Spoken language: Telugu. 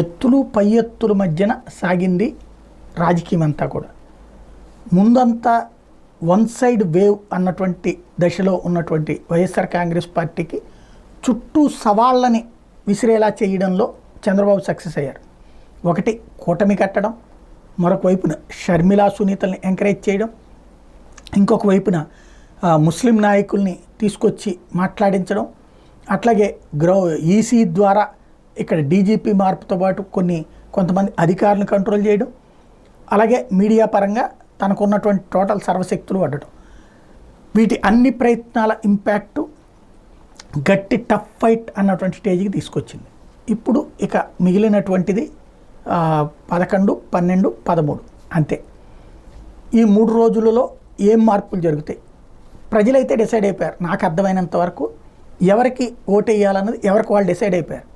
ఎత్తులు పై ఎత్తుల మధ్యన సాగింది రాజకీయం అంతా కూడా. ముందంతా వన్ సైడ్ వేవ్ అన్నటువంటి దశలో ఉన్నటువంటి వైఎస్ఆర్ కాంగ్రెస్ పార్టీకి చుట్టూ సవాళ్ళని విసిరేలా చేయడంలో చంద్రబాబు సక్సెస్ అయ్యారు. ఒకటి కూటమి కట్టడం, మరొక వైపున షర్మిలా సునీతల్ని ఎంకరేజ్ చేయడం, ఇంకొక వైపున ముస్లిం నాయకుల్ని తీసుకొచ్చి మాట్లాడించడం, అట్లాగే ఈసీ ద్వారా ఇక్కడ డీజీపీ మార్పుతో పాటు కొంతమంది అధికారులను కంట్రోల్ చేయడం, అలాగే మీడియా పరంగా తనకున్నటువంటి టోటల్ సర్వశక్తులు వాడటం. వీటి అన్ని ప్రయత్నాల ఇంపాక్టు గట్టి టఫ్ ఫైట్ అన్నటువంటి స్టేజ్కి తీసుకొచ్చింది. ఇప్పుడు ఇక మిగిలినటువంటిది 11, 12, 13 అంతే. ఈ 3 రోజులలో ఏం మార్పులు జరుగుతాయి ప్రజలైతే డిసైడ్ అయిపోయారు. నాకు అర్థమైనంత వరకు ఎవరికి ఓటు వేయాలన్నది ఎవరికి వాళ్ళు డిసైడ్ అయిపోయారు.